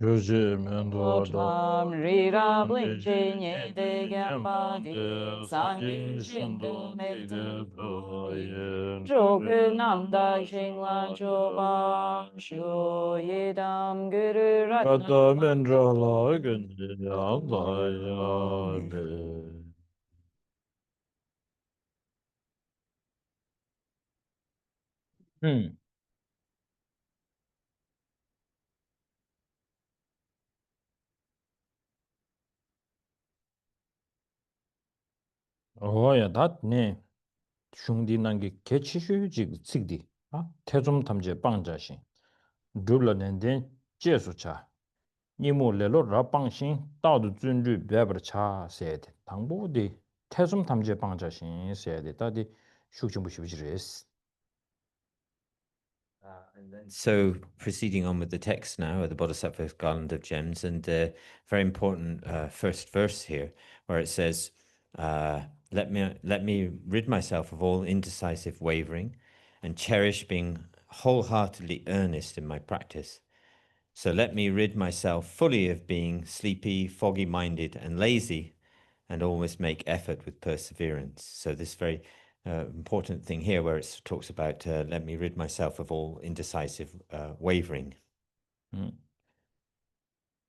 Otam Rira Blinche de Gambadi Sangi Shindu Medu Jogu Nanda Shingla Joba Shu Yedam Guru Ratna Mendrala Gundi 어야 닷네 슝디 난게 개치슈지 칙디 태좀 탐제 빵자신 둘러낸데 제수차 니모 레로 라빵신 다도 준주 베버차 세데 당보디 태좀 탐제 빵자신 세데 다디 슈중부시비지레스. And then, so proceeding on with the text now, the Bodhisattva Garland of Gems, and very important first verse here, where it says, let me rid myself of all indecisive wavering and cherish being wholeheartedly earnest in my practice. So let me rid myself fully of being sleepy, foggy-minded, and lazy, and always make effort with perseverance. So this very important thing here where it talks about let me rid myself of all indecisive wavering.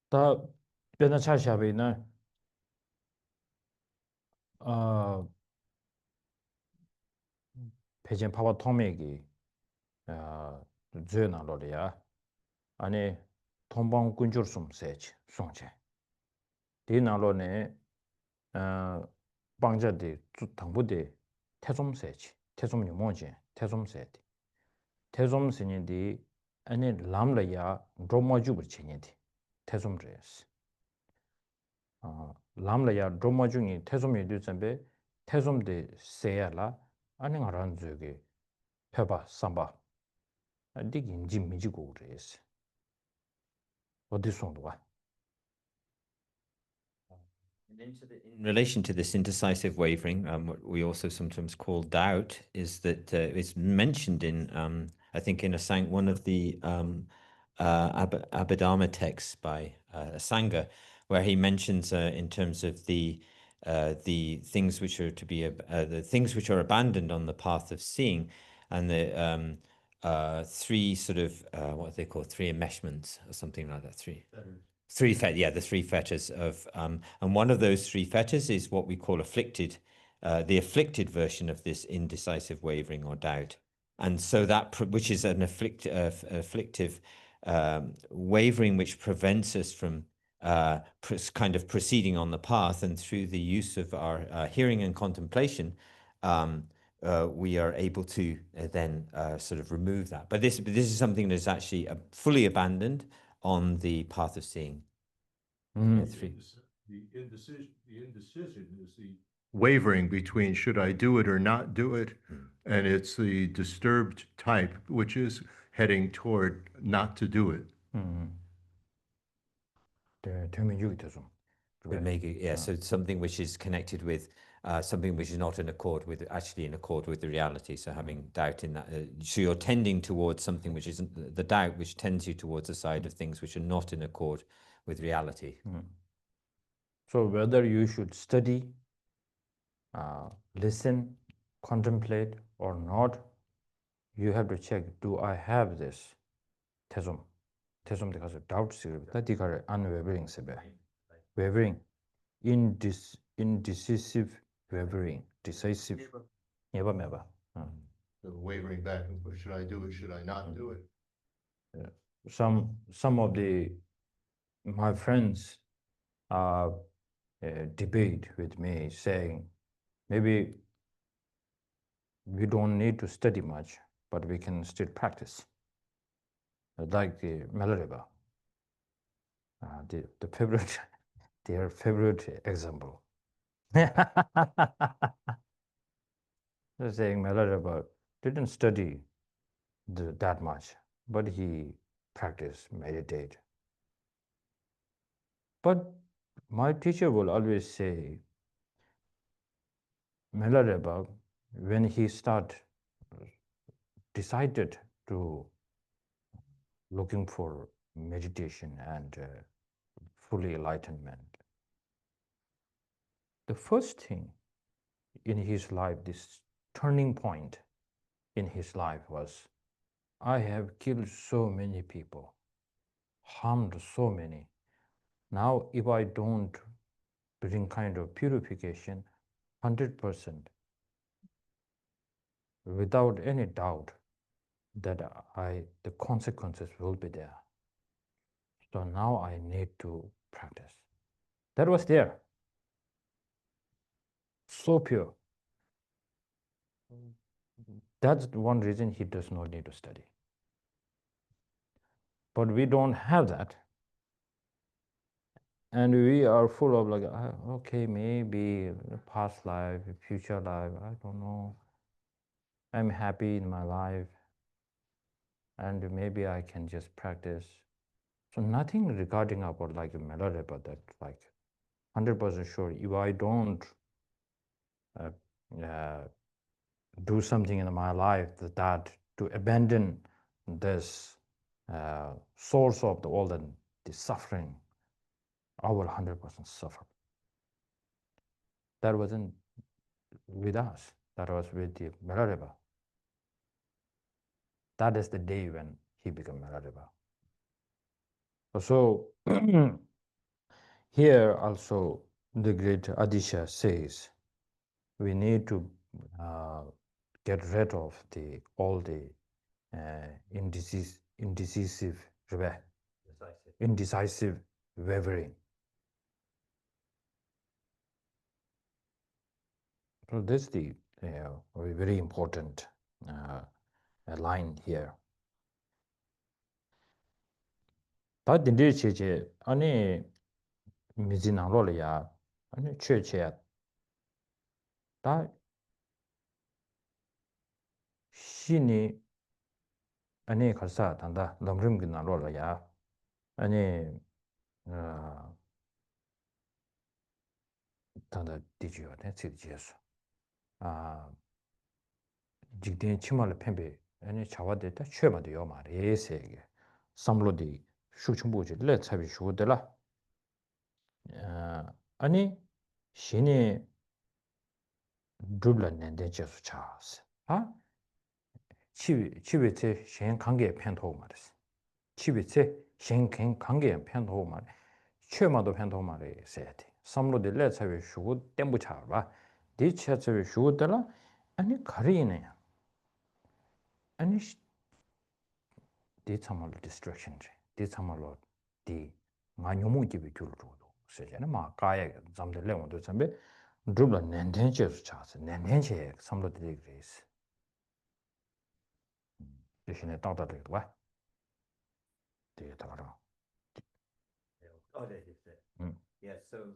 다 변화 차샤베나 배전 파워 통맥이 죄나로리아 아니 통방 군줄 숨세지 송체 디나로네 방자디 당부디 태좀세지 태좀 유모지 태좀세디 태좀스니디 아니 람라야 드로마주브 치니디 태좀레스 람라야 드로마중이 태좀이 되점베 태좀데 세야라 아니 가란 저기 펴봐 삼바 디기 인지 미지고 그래스 어디 송도가 In relation to this indecisive wavering, what we also sometimes call doubt, is that it's mentioned in, I think, in one of the Abhidharma texts by Sangha, where he mentions in terms of the things which are to be the things which are abandoned on the path of seeing, and the three sort of what they call three enmeshments or something like that. The three fetters of, and one of those three fetters is what we call afflicted, the afflicted version of this indecisive wavering or doubt. And so that, which is an afflictive wavering, which prevents us from kind of proceeding on the path, and through the use of our hearing and contemplation, we are able to then sort of remove that. But this is something that's actually fully abandoned on the path of seeing. The indecision is the wavering between should I do it or not do it, and it's the disturbed type which is heading toward not to do it. So it's something which is connected with something which is not in accord with the reality. So having doubt in that, so you're tending towards something which isn't the doubt, which tends you towards the side of things which are not in accord with reality. So whether you should study, listen, contemplate or not, you have to check, do I have this 태좀 because doubt that is unwavering wavering, indecisive wavering, decisive never. The wavering back and forth, should I do it, should I not do it? Some of my friends debate with me saying maybe we don't need to study much, but we can still practice. Like the Milarepa, the favorite, their favorite example. They're saying Milarepa didn't study that much, but he practiced, meditate. But my teacher will always say, Milarepa, when he decided to looking for meditation and fully enlightenment. The first thing in his life, this turning point in his life was, I have killed so many people, harmed so many. Now, if I don't bring kind of purification, 100%, without any doubt, that the consequences will be there. So now I need to practice. That was there. So pure. That's one reason he does not need to study. But we don't have that. And we are full of like, okay, maybe past life, future life, I don't know. I'm happy in my life. And maybe I can just practice. So nothing regarding about like a Milarepa that like 100% sure if I don't do something in my life that to abandon this source of all the suffering, I will 100% suffer. That wasn't with us. That was with the Milarepa. That is the day when he became Milarepa. So here also the great Adisha says we need to get rid of all the indecisive wavering. So this is the very important line here. 다 딘디 체제 아니 미진앙로야 아니 최체야 다 신이 아니 가사 단다 넘름긴 나로야 아니 단다 디지요 네치지에서 직된 치마를 펜베 아니 자와데다 최마도요 말에세게 삼로디 슈충부지 레차비 슈데라 아니 신이 둘러낸데 제수 차스 치비체 신 관계 편토 말이스 치비체 신 관계 편토 말 최마도 편토 말에 세야돼 삼로디 레차비 슈고 땜부 차봐 디체차비 슈고들라 아니 가리네 아니 디참을 디스트랙션 디참을 디 마뇨무기비 줄로도 세잖아 마 가야 잠들래 모두 참베 둘러 낸텐체스 차스 낸텐체 삼로디 그레스 대신에 따다들 와 되더라 Yeah, so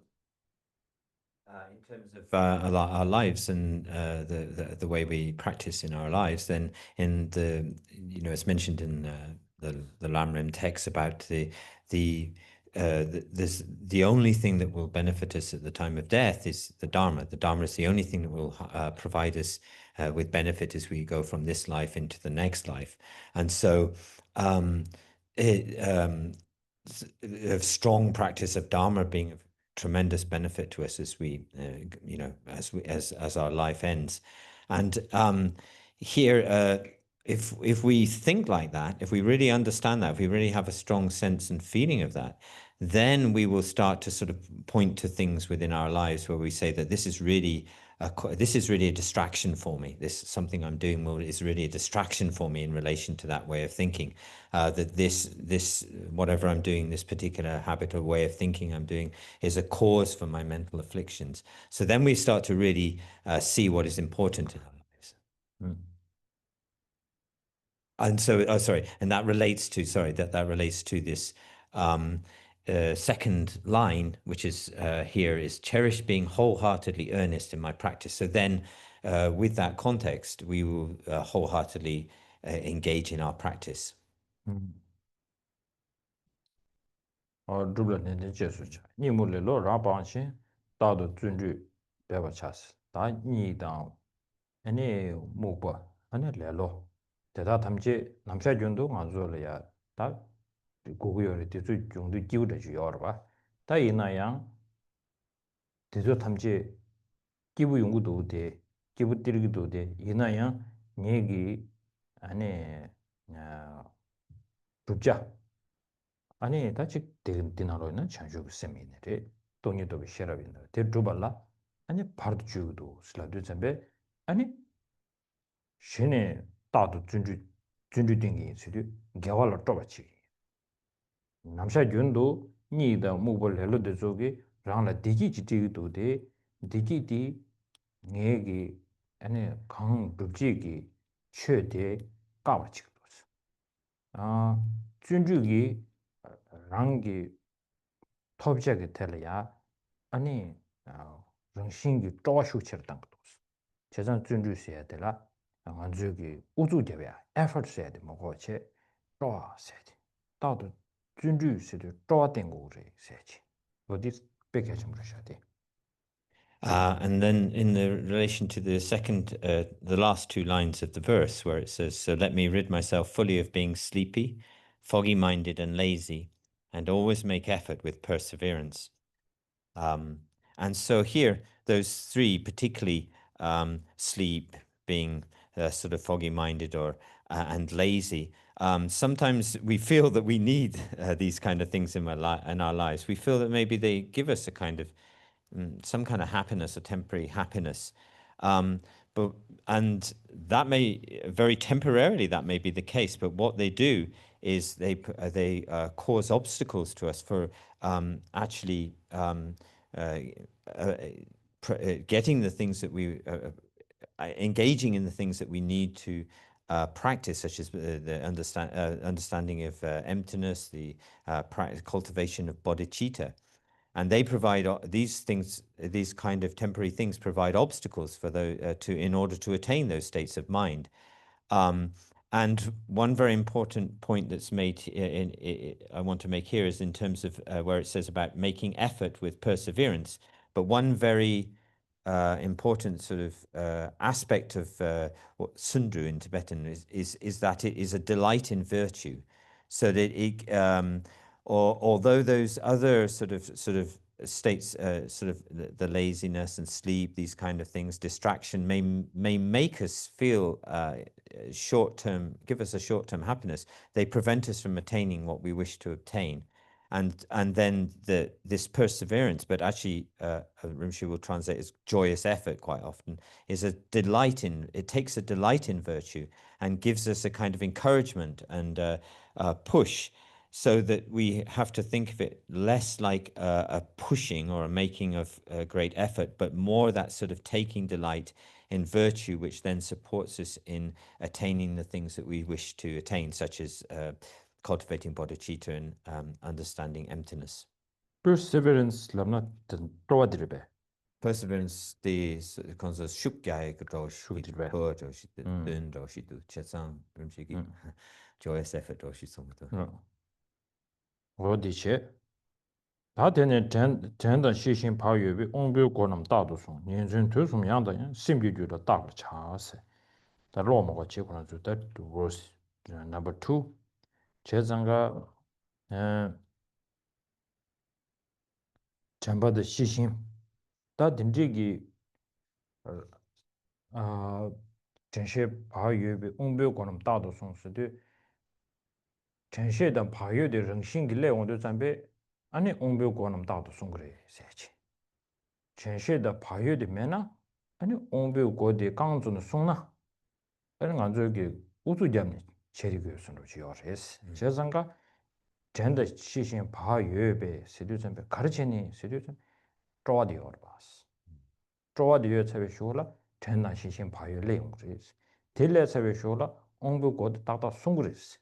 in terms of our lives and the way we practice in our lives, then in the it's mentioned in the Lamrim text about the only thing that will benefit us at the time of death is the Dharma. The Dharma is the only thing that will provide us with benefit as we go from this life into the next life. And so a strong practice of Dharma being of tremendous benefit to us as we as our life ends. And here if we think like that, if we really understand that, if we really have a strong sense and feeling of that, then we will start to sort of point to things within our lives where we say that this is really a distraction for me. This something I'm doing is really a distraction for me in relation to that way of thinking. That this whatever I'm doing, this particular habit or way of thinking I'm doing, is a cause for my mental afflictions. So then we start to really see what is important in our lives. And so, and that relates to that relates to this second line, which is here, is cherish being wholeheartedly earnest in my practice. So then with that context, we will wholeheartedly engage in our practice. 고고요리 대주 정도 기울어 주요 봐. 다 이나양 대주 탐지 기부 연구도 돼. 기부 들기도 돼. 이나양 얘기 안에 주자 아니 다직 디나로는 chanju 세미네레 돈이도 쉐라빈다 대주발라 아니 바르도 주도 슬라드 잠베 아니 신의 다도 준주 딩이 있으리 개발을 떠받치 남샤 윤도 니다 무벌 헬로데 조게 랑라 디기 지티도 데 디기디 네기 아니 강 룹지기 최대 까마치도 아 준주기 랑기 톱제게 텔이야 아니 정신기 쪼슈처럼 당 것도 재산 준주셔야 되라 안주기 우주대야 effort 해야 돼 뭐고체 쪼셔야 돼 다도 준주시도 쪼된 거래 세지 어디 뺏겨 좀 그러셔야 돼 And then in the relation to the second, the last two lines of the verse where it says, so let me rid myself fully of being sleepy, foggy-minded and lazy, and always make effort with perseverance. And so here, those three, particularly sleep, being sort of foggy-minded or and lazy, sometimes we feel that we need these kind of things in our lives. We feel that maybe they give us a kind of some kind of happiness, a temporary happiness. And that may, very temporarily, that may be the case, but what they do is they cause obstacles to us for actually getting the things that we, engaging in the things that we need to practice, such as the understanding of emptiness, the cultivation of bodhicitta. And they provide these things, these kind of temporary things provide obstacles for in order to attain those states of mind. And one very important point that's made I want to make here is in terms of where it says about making effort with perseverance. But one very important sort of aspect of what sundru in Tibetan is that it is a delight in virtue, so that it although those other sort of states, sort of the laziness and sleep, these kind of things, distraction may make us feel short-term, give us a short-term happiness. They prevent us from attaining what we wish to obtain. And then this perseverance, but actually Rinpoche will translate as joyous effort quite often, is a delight in, it takes a delight in virtue and gives us a kind of encouragement and push, so that we have to think of it less like a pushing or a making of a great effort, but more that sort of taking delight in virtue, which then supports us in attaining the things that we wish to attain, such as cultivating bodhicitta and understanding emptiness. perseverance lamna troadribe Perseverance, the concept shukya Shukdribe. joyous effort 어디체 다되네 전다 시신 파유비 옹별 고남 다도송 년전 되숨 양다 심비주다 다를 차세 다 로마가 제고나 주다 was number 2 제장가 전바의 시신 다 딘지기 전시 파유비 옹별 고남 다도송스데 전시의 파유의 정신기 내용도 잠베 아니 옹별 고남 다도송 그래 세치 전시의 파유의 메나 아니 옹별 고대 강존의 송나 이런 안저기 우주점이 체리교선으로 지어res 제상가 전다 시신 파유의 세류점에 가르치니 세류점 쪼아디어 봐스 쪼아디어 차베 쇼라 전나 시신 파유 내용을 딜레 차베 쇼라 옹별 고대 다다 송그레스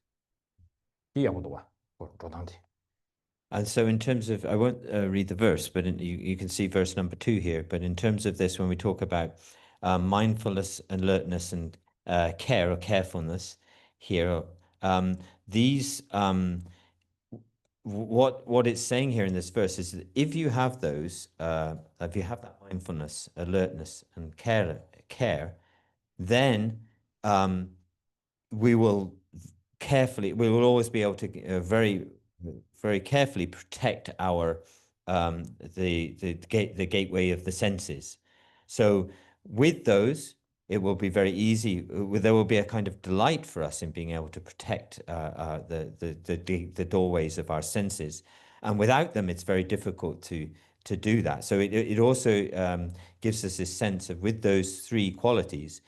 And so in terms of, I won't read the verse, but you can see verse number 2 here. But in terms of this, when we talk about mindfulness, alertness, and care or carefulness here, these, what it's saying here in this verse is that if you have those, if you have that mindfulness, alertness, and care, then we will always be able to very very carefully protect our the gateway of the senses. So with those, it will be very easy. There will be a kind of delight for us in being able to protect the doorways of our senses, and without them, it's very difficult to do that. So it also gives us this sense of, with those three qualities,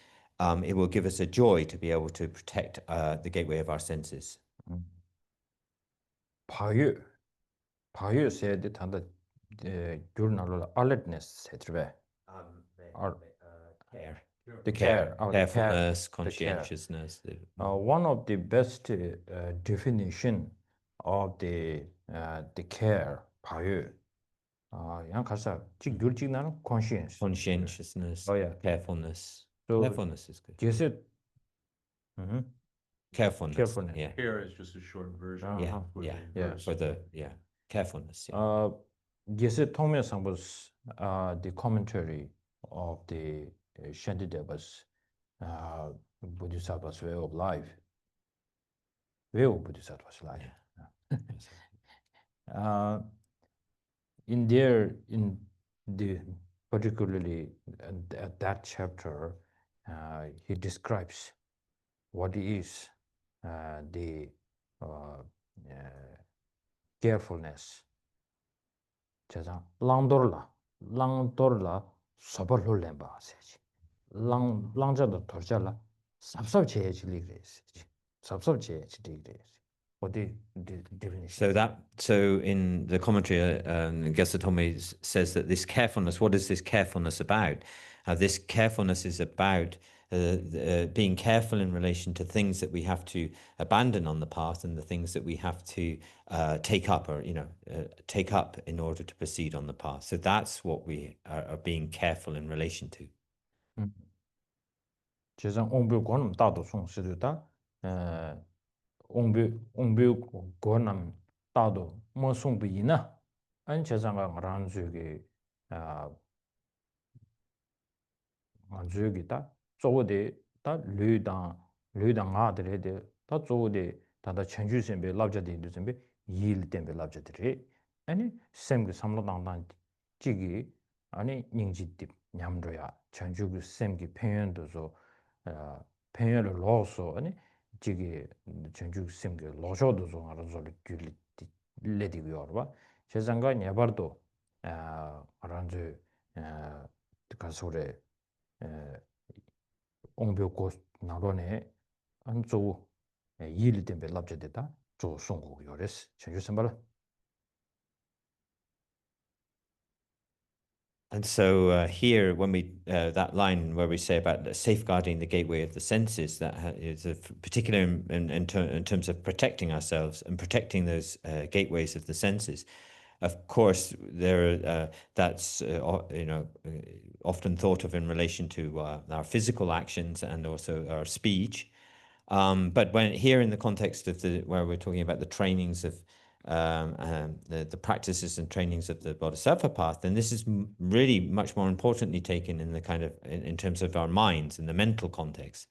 it will give us a joy to be able to protect the gateway of our senses. 바유 세드 단다 journal alertness 세트베 Care. the care Carefulness, the care. conscientiousness. One of the best definition of the care 바유 양 가서 직률직 나는 Conscientiousness, Oh, yeah. carefulness. So, Carefulness is good. 제세 Carefulness. carefulness. Yeah. Care is just a short version. Uh-huh. Yeah. For the carefulness. Yeah. 제세 통면상 was the commentary of the Shantidevas Bodhisattva's way of life. Way of Bodhisattva's life. In the particularly that chapter, he describes what is the carefulness. 제가 랑돌라 서벌을 렘바 세지. 랑자도 돌자라 삽삽제지리 그래서. 삽삽제지리 그래서. What the definition? So in the commentary, Geshe says that this carefulness, what is this carefulness about? This carefulness is about being careful in relation to things that we have to abandon on the path, and the things that we have to take up, or take up in order to proceed on the path. So that's what we are being careful in relation to. 제가 옹뷰 권음 따도 송스르다 옹뷰 권음 따도 뭐 송비이나 안 제장가 란주기 안주기다 조데 다 류당 아들에데 다 조데 다다 천주선배 랍자데도 선배 일tembe 랍자들이 아니 샘그 삼로당당 지기 아니 닝지딥 냠로야 천주그 샘기 평연도서 평연을 넣어서 아니 지기 전주 샘기 로셔도 좀 알아서 줄리 레디고요 봐 세상가 냐바도 아란주 가서래 옹벽고 나로네 안조 일이 된 벨랍제데다 조 송고 요레스 전주 선발. And so here, when we that line where we say about safeguarding the gateway of the senses, that is particular in terms of protecting ourselves and protecting those gateways of the senses. Of course, that's often thought of in relation to our physical actions and also our speech. But when here in the context of where we're talking about the trainings of the practices and trainings of the Bodhisattva path, then this is really much more importantly taken in the kind of in terms of our minds, in the mental context.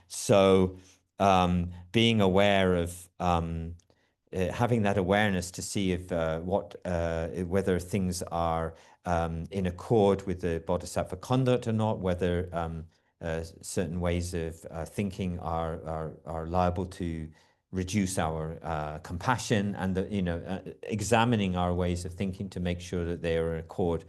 So being aware of having that awareness to see if whether things are in accord with the Bodhisattva conduct or not, whether certain ways of thinking are liable to reduce our compassion, and examining our ways of thinking to make sure that they are in accord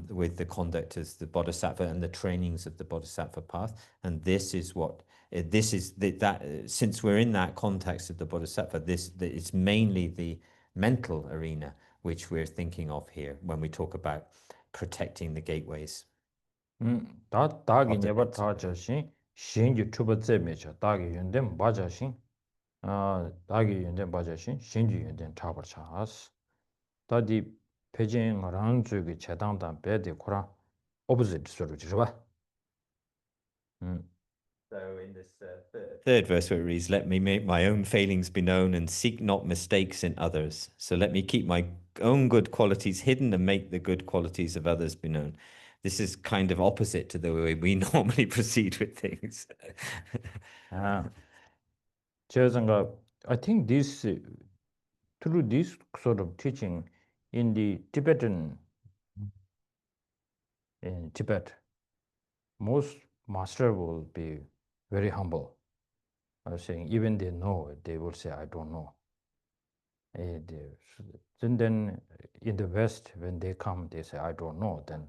with the conduct of the Bodhisattva and the trainings of the Bodhisattva path. And this is what that since we're in that context of the Bodhisattva, it's mainly the mental arena which we're thinking of here when we talk about protecting the gateways. 다기 네버 타자신 신주 투버제 메차 다기 연된 바자신 다기 연된 바자신 신주 연된 타버차스 다디 페진 란주기 제당단 베데 코라 오브제트 소르지바. So in this third verse where it reads, "Let me make my own failings be known and seek not mistakes in others. So let me keep my own good qualities hidden and make the good qualities of others be known." This is kind of opposite to the way we normally proceed with things. 제가 I think this through this sort of teaching in the Tibetan, in Tibet, most master will be very humble. I was saying, even they know, they will say, I don't know. And then in the West, when they come, they say, I don't know. Then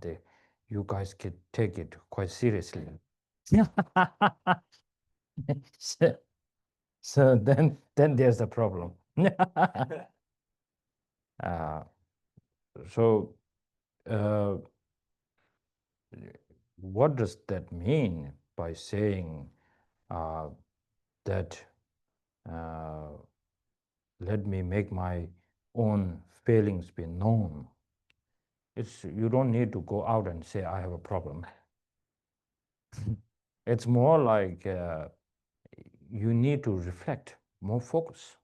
you guys can take it quite seriously. so then there's the problem. So what does that mean by saying that let me make my own feelings be known? You don't need to go out and say, I have a problem. It's more like you need to reflect, more focus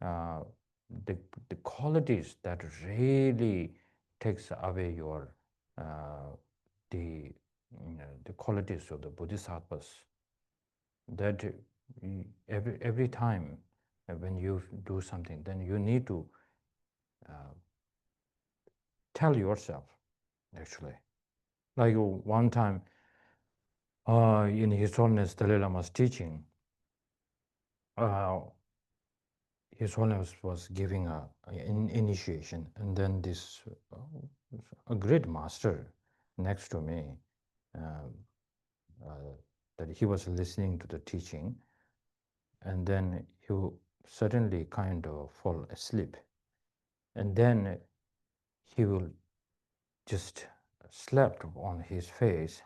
on the qualities that really takes away your the qualities of the Bodhisattvas. That every time when you do something, then you need to tell yourself, actually. Like one time in His Holiness Dalai Lama's teaching, His Holiness was giving an initiation, and then this a great master next to me, that he was listening to the teaching, and then he suddenly kind of fall asleep, and then he will just slept on his face,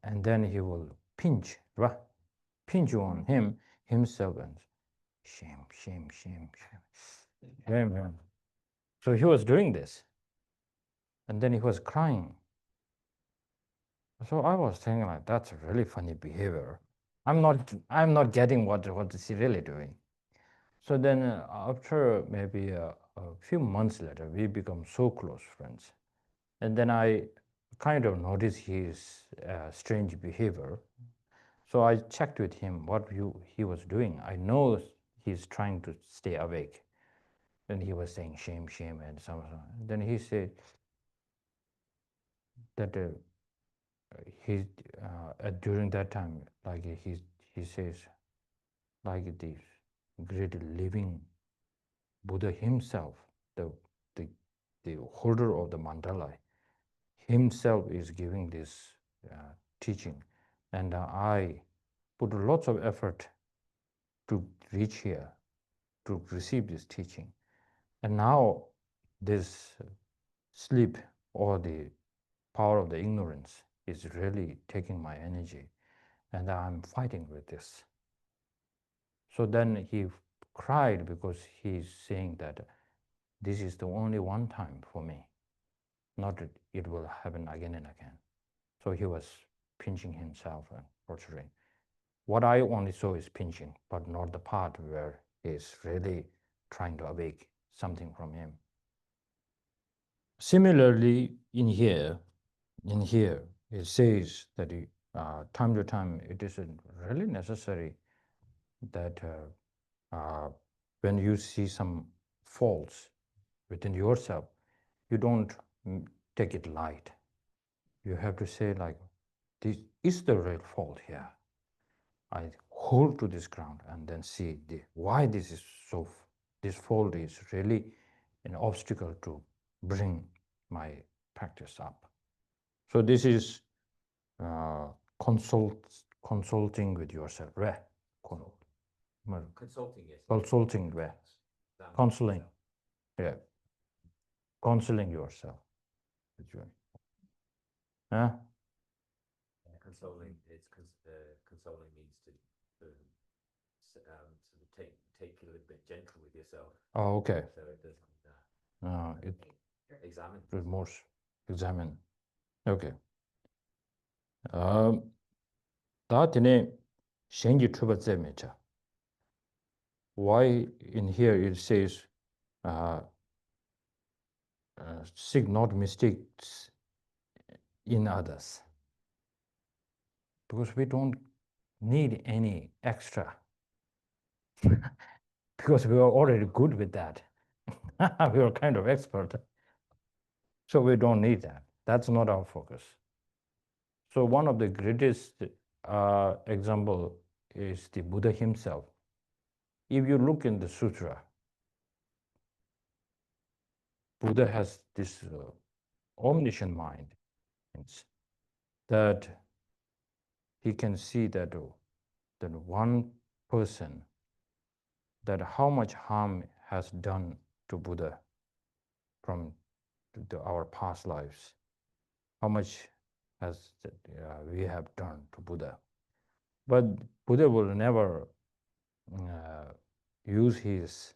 and then he will pinch on himself, and shame. So he was doing this, and then he was crying. So I was thinking, like, that's a really funny behavior. I'm not getting what is he really doing. So then after maybe a few months later, we become so close friends. And then I kind of noticed his strange behavior. So I checked with him what he was doing. I know he's trying to stay awake. And he was saying shame, and so. Then he said that during that time, like he says, like the great living Buddha himself, the holder of the mandala, himself is giving this teaching, and I put lots of effort to reach here, to receive this teaching, and now this sleep or the power of the ignorance is really taking my energy, and I'm fighting with this. So then he cried because he's saying that this is the only one time for me, not that it will happen again and again. So he was pinching himself and torturing. What I only saw is pinching, but not the part where he's really trying to awake something from him. Similarly, in here, it says that time to time it is really necessary that when you see some faults within yourself, you don't take it light. You have to say, like, this is the real fault here. I hold to this ground and then see why this is so. This fault is really an obstacle to bring my practice up. So this is consulting with yourself. Consulting, yes. Consulting, counseling, yeah, counseling yourself. Huh? Consoling is consoling means to sort of take it a little bit gentle with yourself. Oh, okay. So it doesn't. It Examine. remorse, examine. Okay. That shenji truba zemecha. Why in here it says seek not mistakes in others? Because we don't need any extra because we are already good with that. We are kind of expert. So we don't need that. That's not our focus. So one of the greatest example is the Buddha himself. If you look in the sutra, Buddha has this omniscient mind, that he can see that one person, that how much harm has done to Buddha from our past lives, how much has we have done to Buddha. But Buddha will never use his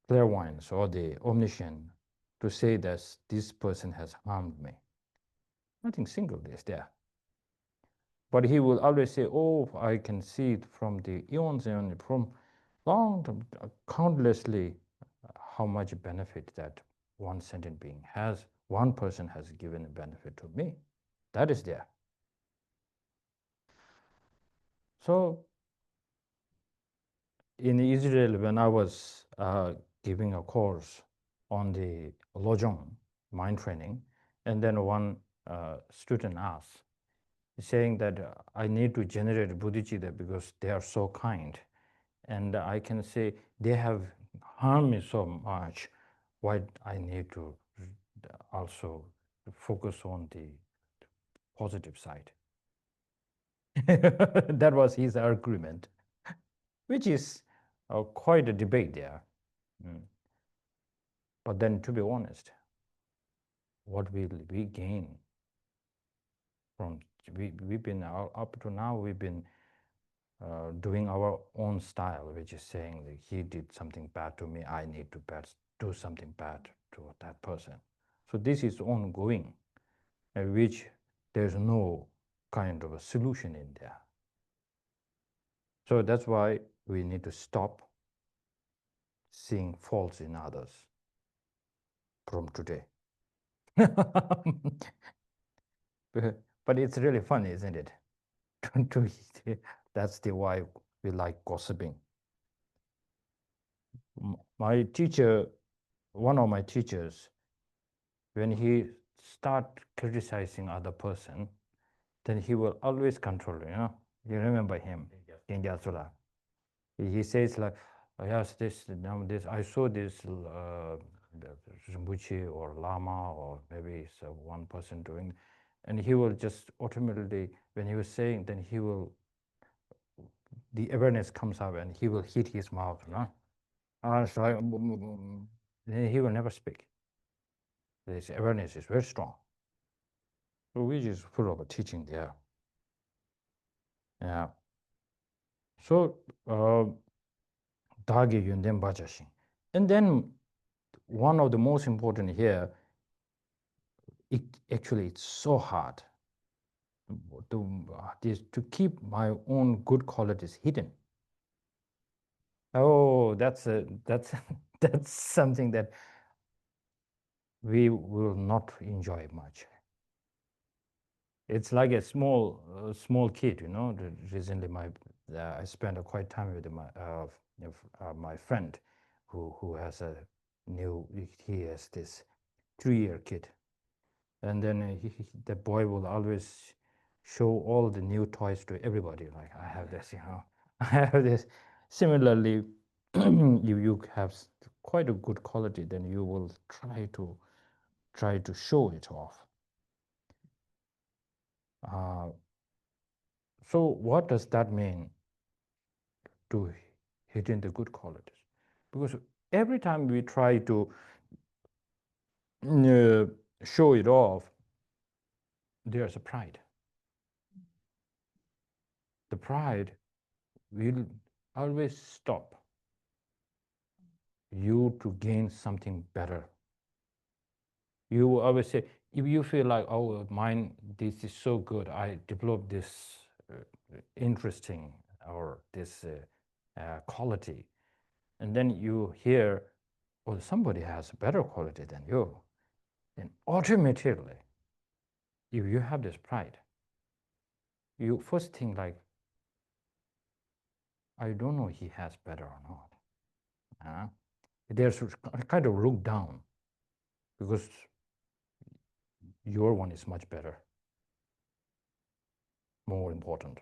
clairvoyance or the omniscience to say that this person has harmed me. Nothing single is there. But he will always say, oh, I can see it from the eons and from long, countlessly, how much benefit that one sentient being has, one person has given a benefit to me. That is there. So in Israel, when I was giving a course on the Lojong mind training, and then one student asked, saying that I need to generate bodhicitta because they are so kind. And I can say they have harmed me so much, why I need to also focus on the positive side. That was his argument, which is quite a debate there. But then, to be honest, what will we gain from, we've been, up to now, we've been doing our own style, which is saying that he did something bad to me, I need to do something bad to that person. So this is ongoing, which there's no kind of a solution in there. So that's why we need to stop seeing faults in others from today. But it's really funny, isn't it? That's the why we like gossiping. My teacher, one of my teachers, when he start criticizing other person, then he will always control, you remember him, Gengyasula. He says like, oh, yes, now this, I saw this Rinpoche or Lama, or maybe it's one person doing, and he will just automatically, when he was saying, then he will, the awareness comes up and he will hit his mouth, then he will never speak. This awareness is very strong. So we just full of a teaching there. Yeah. So Dagi Yunden Bajashin. And then one of the most important here, it's so hard to keep my own good qualities hidden. Oh, that's that's something that we will not enjoy much. It's like a small kid, Recently, I spent quite time with my friend, who has he has this 3-year kid, and then the boy will always show all the new toys to everybody. Like, I have this, I have this. Similarly, if you have quite a good quality, then you will try to show it off. So what does that mean, to hidden the good qualities? Because every time we try to show it off, there's a pride. The pride will always stop you to gain something better. You will always say, if you feel like, oh, this is so good, I developed this interesting or this quality, and then you hear, well, somebody has a better quality than you, then automatically, if you have this pride, you first think like, I don't know he has better or not. There's kind of look down because your one is much better, more important.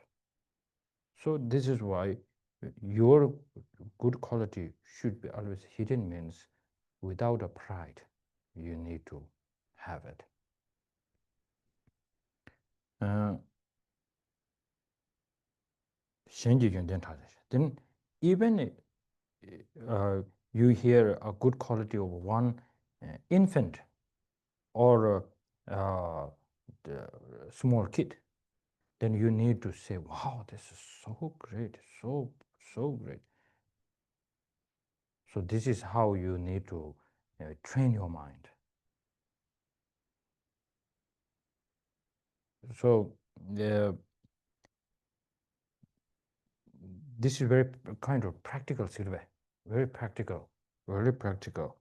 So this is why your good quality should be always hidden, means without a pride, you need to have it. Then even you hear a good quality of one infant or the small kid, then you need to say, wow, this is so great, so great. So this is how you need to train your mind. So this is very kind of practical, Silve. Very practical, very practical.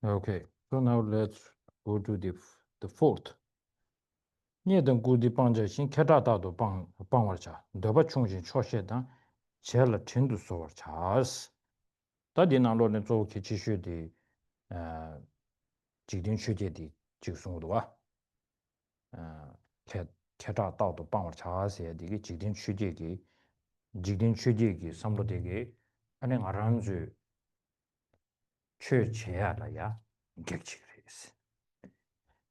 Okay, so now let's go to the fourth. Nieden gudi pangja xin keta dado pangwar cha, doba chungjin choshe dan chela tindu sowar chas. Tadi nanglo ne zo ki chishu di jigdin chuje di jigsungudwa. Keta dado pangwar chas ya digi jigdin chuje ki samlo digi ane nga ranzu chö cheya la ya gekchik reis.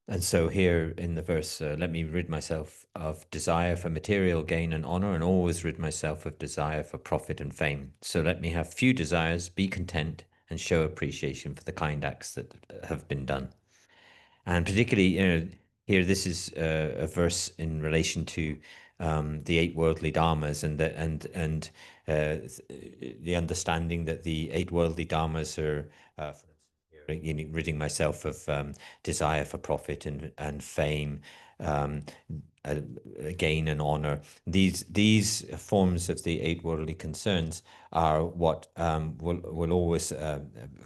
And so here in the verse, let me rid myself of desire for material gain and honor, and always rid myself of desire for profit and fame. So let me have few desires, be content, and show appreciation for the kind acts that have been done. And particularly, here this is a verse in relation to the 8 worldly dharmas and the understanding that the 8 worldly dharmas are ridding myself of desire for profit and fame, gain and honor. These forms of the 8 worldly concerns are what will always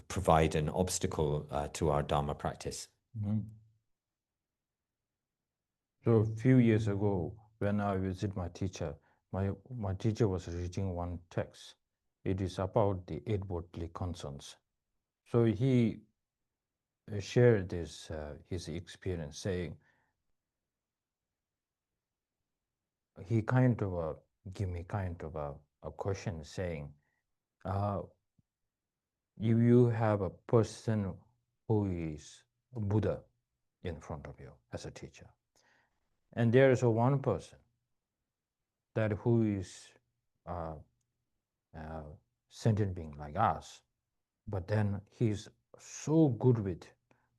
provide an obstacle to our Dharma practice. So a few years ago, when I visited my teacher, my teacher was reading one text. It is about the 8 worldly concerns. So he shared this his experience, saying he kind of give me kind of a question, saying, if you have a person who is a Buddha in front of you as a teacher, and there is one person that who is sentient being like us, but then he's so good with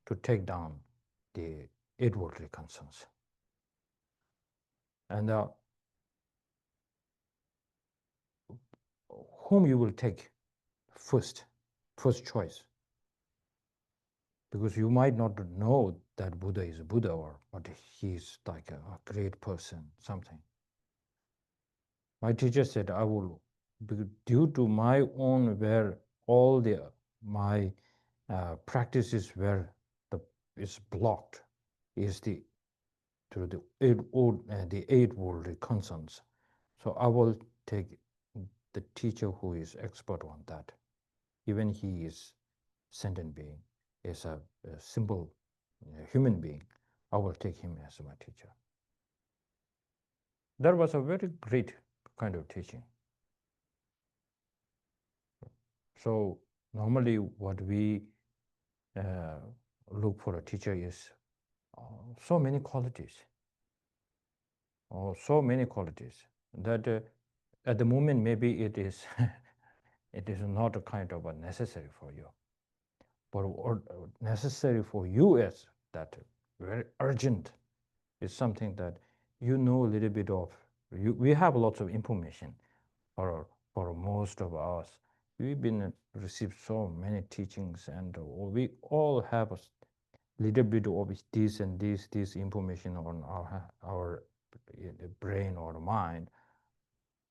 to take down the 8 worldly concerns. And whom you will take first choice? Because you might not know that Buddha is a Buddha, or but he's like a great person, something. My teacher said, I will, due to my own where all my practices where is blocked, is through the 8 worldly concerns. So I will take the teacher who is expert on that. Even he is sentient being, is a simple human being, I will take him as my teacher. That was a very great kind of teaching. So normally what we look for a teacher is so many qualities, that at the moment maybe it is it is not a kind of a necessary for you, but necessary for you is that very urgent is something that you know a little bit of. We have lots of information for most of us. We've been received so many teachings, and we all have a little bit of this and this information on our brain or mind.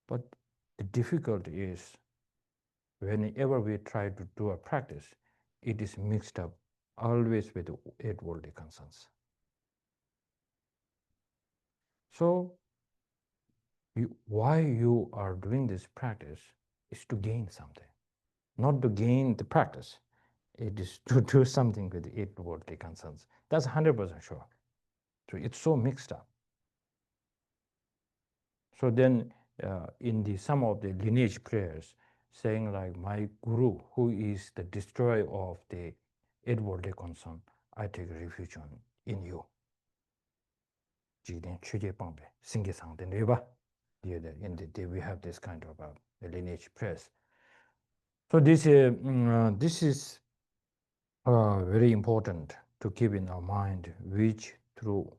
But the difficulty is whenever we try to do a practice, it is mixed up always with 8 worldly concerns. So why you are doing this practice is to gain something, not to gain the practice. It is to do something with the 8 worldly concerns. That's 100% sure. So it's so mixed up. So then in some of the lineage prayers, saying like, my guru, who is the destroyer of the 8 worldly concern, I take refuge in you. In we have this kind of lineage prayers. So this is very important to keep in our mind, which through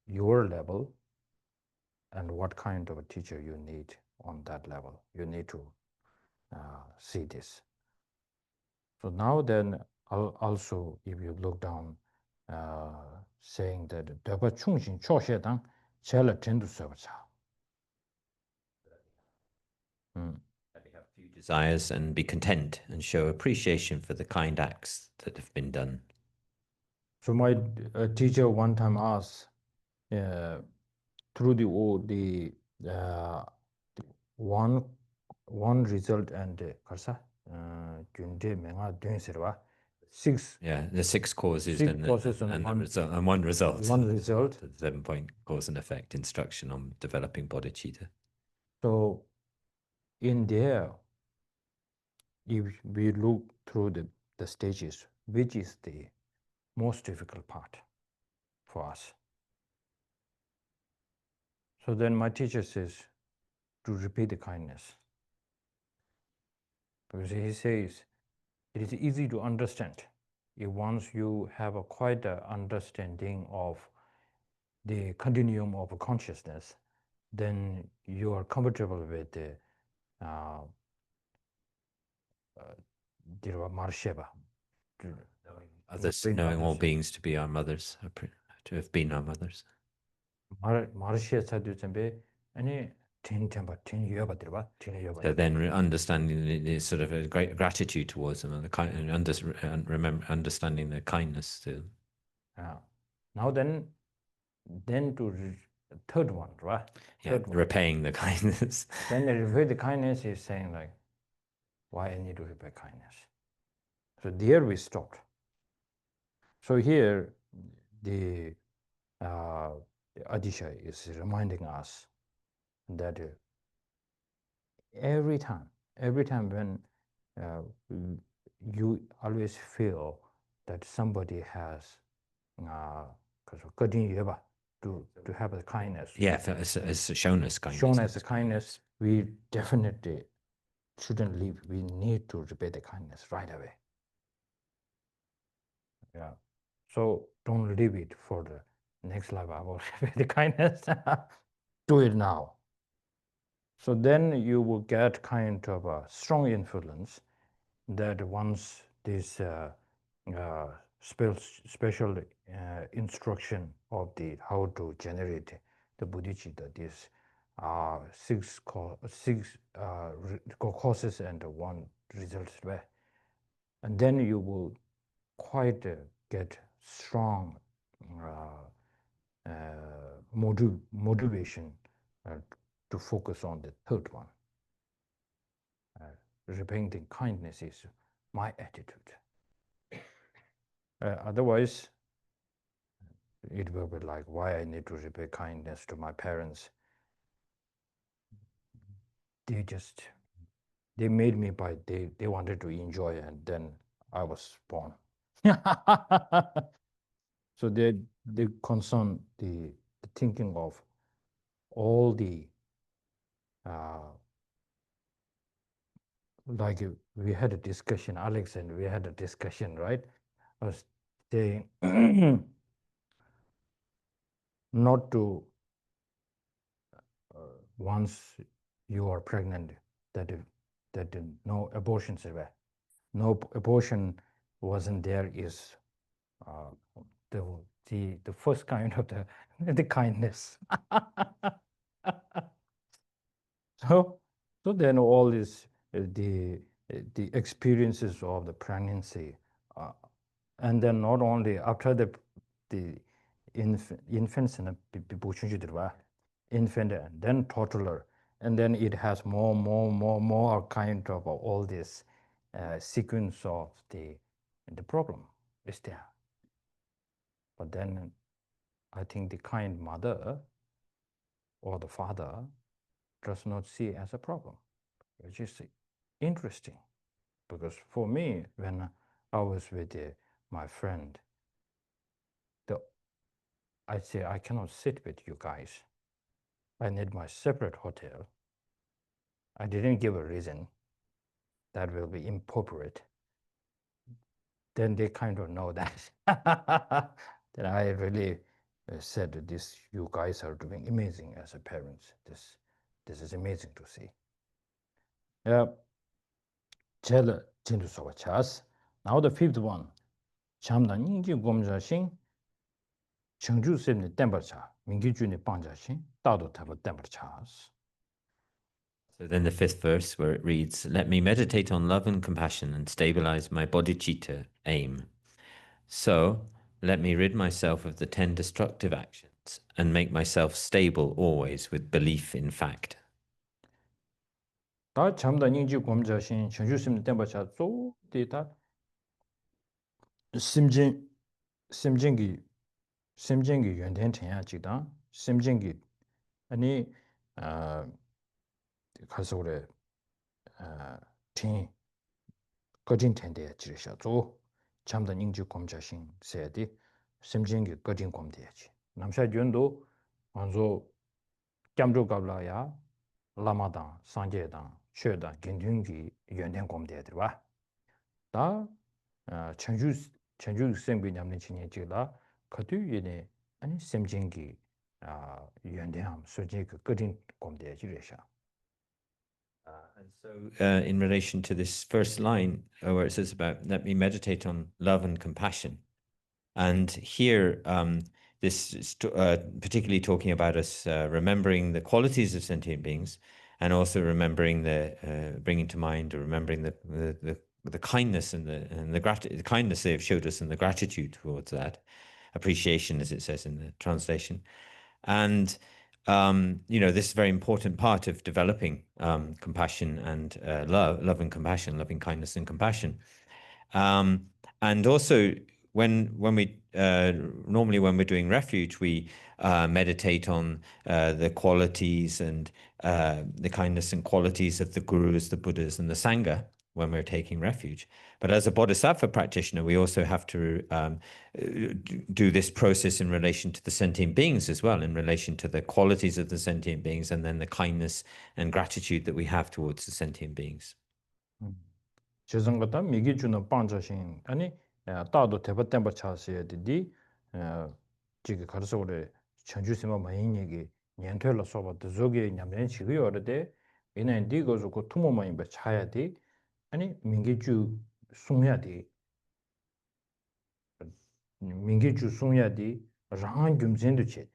your level and what kind of a teacher you need on that level. You need to see this. So now then, also if you look down, saying that Döpa Chungshin Choshe Dang Chela Tendu Sobacha. Few desires and be content and show appreciation for the kind acts that have been done. So my teacher one time asked, through the one result and six the 6 causes six and, causes and, one result, and one result. One result. The 7-point cause and effect instruction on developing bodhicitta. So in there, if we look through the stages, which is the most difficult part for us? So then my teacher says to repeat the kindness. Because he says it is easy to understand if once you have a quite understanding of the continuum of consciousness, then you are comfortable with the Marsheba. Others, knowing all beings to be our mothers, to have been our mothers. So then understanding the sort of a great gratitude towards them and the kind, and understanding their kindness to them. Now then to third one, right? Repaying the kindness. Then the repay the kindness is saying like, why I need to repay kindness? So there we stopped. So here the Adisha is reminding us that every time when you always feel that somebody has to have the kindness. Has shown us kindness. Shown us the kindness, we definitely shouldn't leave. We need to repay the kindness right away. Yeah. So don't leave it for the next life. I will repay the kindness. Do it now. So then you will get kind of a strong influence that once this special instruction of the how to generate the bodhicitta, this 6 causes and 1 result, and then you will quite get strong motivation to focus on the third one. Repaying the kindness is my attitude. Otherwise, it will be like, why I need to repay kindness to my parents? They made me by, they wanted to enjoy, and then I was born. So they concern the thinking of all the like we had a discussion, Alex and we had a discussion, right? I was saying not to once you are pregnant that no abortions were, no abortion wasn't there is the first kind of the kindness. So then all this the experiences of the pregnancy, and then not only after the infants and infant and then toddler, and then it has more kind of all this sequence of the problem is there. But then I think the kind mother or the father does not see it as a problem, which is interesting. Because for me, when I was with my friend, I say, I cannot sit with you guys. I need my separate hotel. I didn't give a reason that will be inappropriate. Then they kind of know that. Then I really said, this, you guys are doing amazing as a parents. This is amazing to see. Now the fifth one. 참나 인지 검자신 청주세는 템버차 민기준의 방자신 따도 타버 템버차스. So then the fifth verse where it reads, let me meditate on love and compassion and stabilize my bodhicitta aim. So let me rid myself of the 10 destructive actions and make myself stable always with belief in fact. 다 참다 인지 검자신 청주세는 템버차 조 데이터 심진기 연된천야지다 심진기 아니 가서 그래 팅 거진텐데 지르셔도 참다 인지 검자신 세디 심진기 거진 검대야지 남샤준도 먼저 겸조갑라야 라마당 상제당 최다 긴등기 연된 검대들와 다 전주 생비 냠는 진행지라 그뒤에 아니 심진기 연대함 소지 그 거진 검대지르셔. And so in relation to this first line where it says about let me meditate on love and compassion, and here this is particularly talking about us remembering the qualities of sentient beings, and also remembering bringing to mind or remembering the kindness and the kindness they have showed us and the gratitude towards that appreciation, as it says in the translation. And this is a very important part of developing compassion and love and compassion, loving kindness and compassion. And also when we normally when we're doing refuge, we meditate on the qualities and the kindness and qualities of the gurus, the Buddhas, and the Sangha when we're taking refuge. But as a Bodhisattva practitioner, we also have to do this process in relation to the sentient beings as well, in relation to the qualities of the sentient beings, and then the kindness and gratitude that we have towards the sentient beings. 죄송하다 미기 주는 반자신 아니 따도 대바템바 차스에 디디 지금 가르쳐 그래 전주시마 많이 얘기 년퇴로 써봐도 저게 냠는 지고요 어데 얘는 디고서 그 투모만 봐 차야 돼 아니 민기주 송야 돼 민기주 송야 돼 랑 금전도 체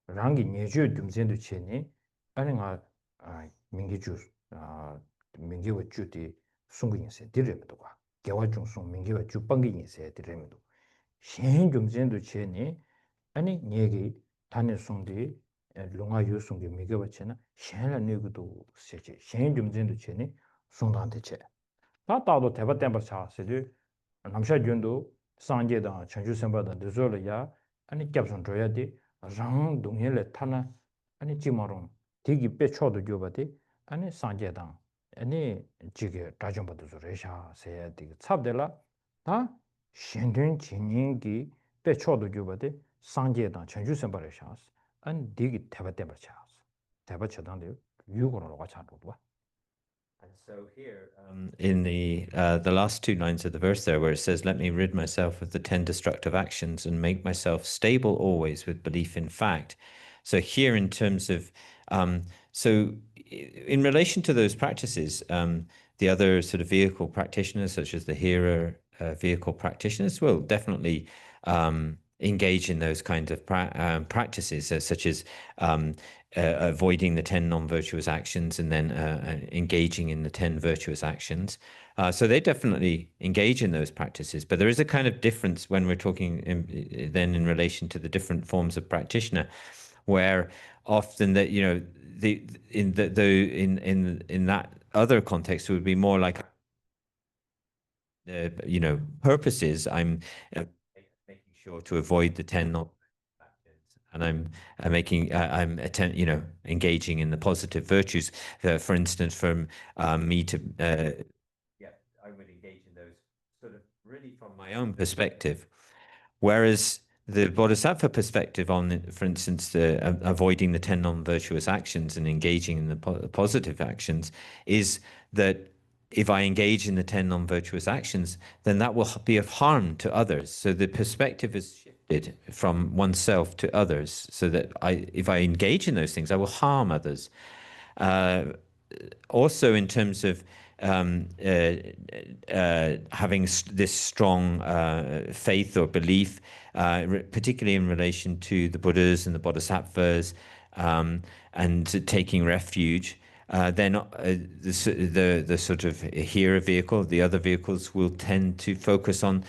랑이 내주 금전도 체니 아니가 민기주 민기와 주디 송근이세 디레면도 과 개화중 송 민기와 주방기니세 디레면도 신 금전도 체니 아니 얘기 단에 송디 롱아 유송기 민기와 체나 신라 내고도 세제 신 금전도 체니 송단데 체 다다도 대바템바 차세들 남샤준도 상제다 전주선바다 늦어려야 아니 캡선 줘야지 랑 동해를 타나 아니 지마롱 되게 빼쳐도 줘봐지 아니 상제당 아니 지게 다좀바도 저래샤 세야 되게 찹들라 다 신든 진행기 빼쳐도 줘봐지 상제당 전주선바를 샤스 안 되게 대바템바 차스 대바쳐당데 유고로가 차도 봐. And so here, in the last two lines of the verse there, where it says, let me rid myself of the 10 destructive actions and make myself stable always with belief in fact. So here in terms of, so in relation to those practices, the other sort of vehicle practitioners, such as the hearer vehicle practitioners, will definitely engage in those kinds of practices, such as avoiding the 10 non-virtuous actions and then engaging in the 10 virtuous actions. So they definitely engage in those practices, but there is a kind of difference when we're talking then in relation to the different forms of practitioner, where often that, you know, in that other context, it would be more like, you know, purposes. I'm making sure to avoid the 10 non and I'm you know, engaging in the positive virtues. For instance, from me to yeah, I would engage in those sort of really from my own perspective. Whereas the Bodhisattva perspective on, for instance, avoiding the 10 non-virtuous actions and engaging in the positive actions is that if I engage in the 10 non-virtuous actions, then that will be of harm to others. So the perspective is shifted from oneself to others, so that if I engage in those things, I will harm others. Also, in terms of having this strong faith or belief, particularly in relation to the Buddhas and the Bodhisattvas, and taking refuge, then the sort of hero vehicle, the other vehicles will tend to focus on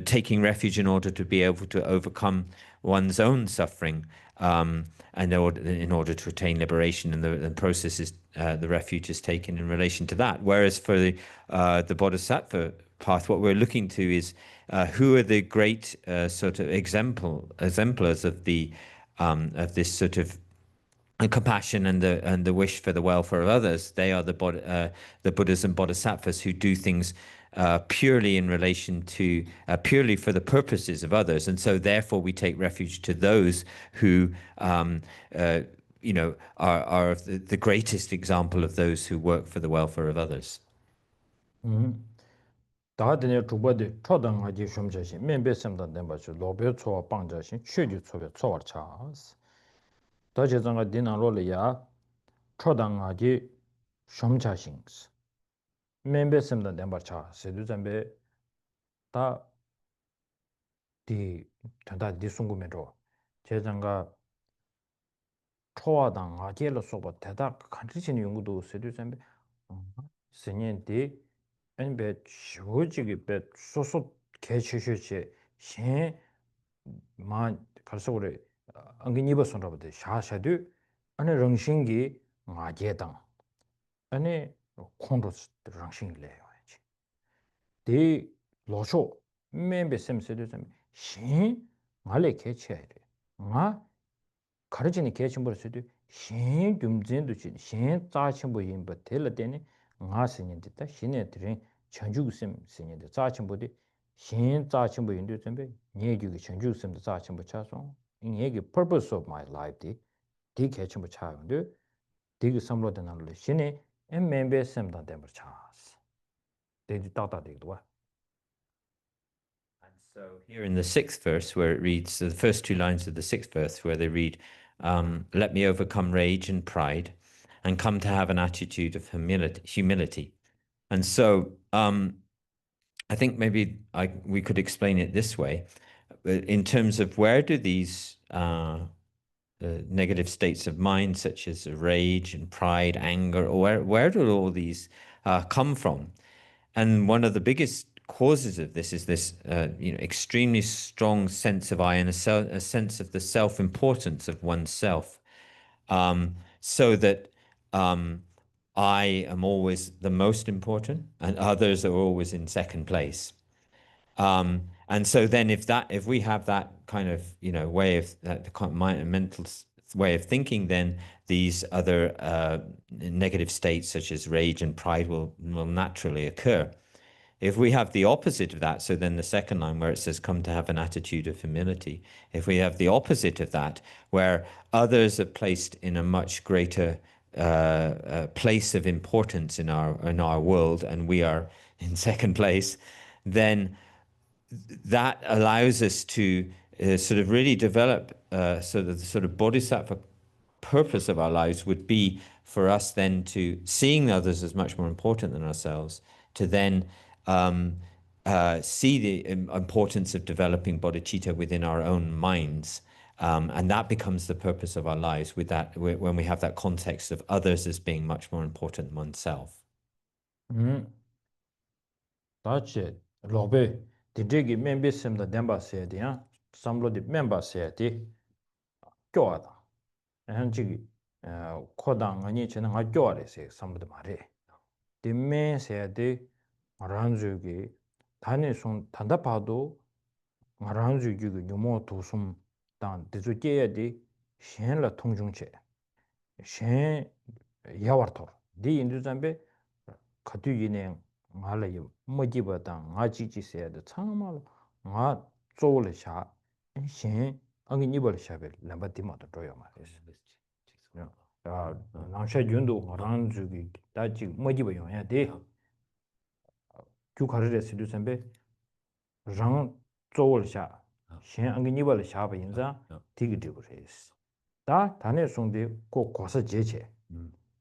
taking refuge in order to be able to overcome one's own suffering, and in order to attain liberation, and the process is the refuge is taken in relation to that. Whereas for the Bodhisattva path, what we're looking to is who are the great sort of exemplars of this sort of compassion and the wish for the welfare of others. They are the Buddhas and Bodhisattvas who do things purely in relation to purely for the purposes of others, and so therefore we take refuge to those who you know, are the greatest example of those who work for the welfare of others. 다들 주버디 초등하지 shum자신 멤베섬다 된바주 로베 초 방자신 취지 초베 초월차스 더제정가 디나로리아 초등하지 shum자신스 멤베섬다 된바차 세두잠베 다디 단다 디숭구메로 제정가 초와당 아제로 소바 대다 간지신 연구도 세두잠베 세년디 엔베 조직이 배 소소 개치슈치 신만 갈서고래 안긴 입어선라버데 샤샤드 안에 렁싱기 마제당 안에 콘도스 렁싱이래요. 데 로쇼 멤베 셈세드 신 말레 개치야래. 마 가르치는 개침버스도 신 dum진도 신 짜침보 임버 텔라데니 ngasin인데 신에들이 전주sem 신인데 짜침보디 신 짜침보 인도 점be 얘기기 전주sem도 짜침보 차서 이 얘기 purpose of my life 디 개침보 차는데 디기 삼로되는 신에 엠멤베 셈다 되버 차스 데디 따다되기도 와. So here in the 6th verse, where it reads, the first two lines of the 6th verse, where they read, let me overcome rage and pride and come to have an attitude of humility. And so I think maybe we could explain it this way, in terms of where do these negative states of mind, such as rage and pride, anger, or where do all these come from? And one of the biggest causes of this is this you know, extremely strong sense of I and a sense of the self-importance of oneself, so that I am always the most important and others are always in second place. And so then if we have that kind of, you know, way of that mental way of thinking, then these other negative states such as rage and pride will naturally occur. If we have the opposite of that, so then the second line where it says come to have an attitude of humility, if we have the opposite of that, where others are placed in a much greater place of importance in our world and we are in second place, then that allows us to sort of really develop so that the sort of bodhisattva purpose of our lives would be for us then to seeing others as much more important than ourselves, to then see the importance of developing bodhicitta within our own minds. And that becomes the purpose of our lives with that, when we have that context of others as being much more important than oneself. That's it. Lobe, the jiggy members the Demba said, yeah, some of the members said, Joada. 한지 코당 아니 저는 학교에서 삼도 말해. 뒷면세대 마란주기 단에선 단답하도 마란주기 유모 도숨 단 대주께야디 신라 통중체 신 야와토 디 인두잔베 가두이네 말아요 뭐지보다 아지지세도 참말 아 쪼르샤 신 안기 니벌샤벨 람바티마도 도요 말이스 아 나샤 윤도 마란주기 다지 뭐지보 용야 돼 규카르레 시두선베 랑 쪼월샤 신 안기 니벌 샤바 인자 디기디고레스 다 단에 송데 고 고서 제체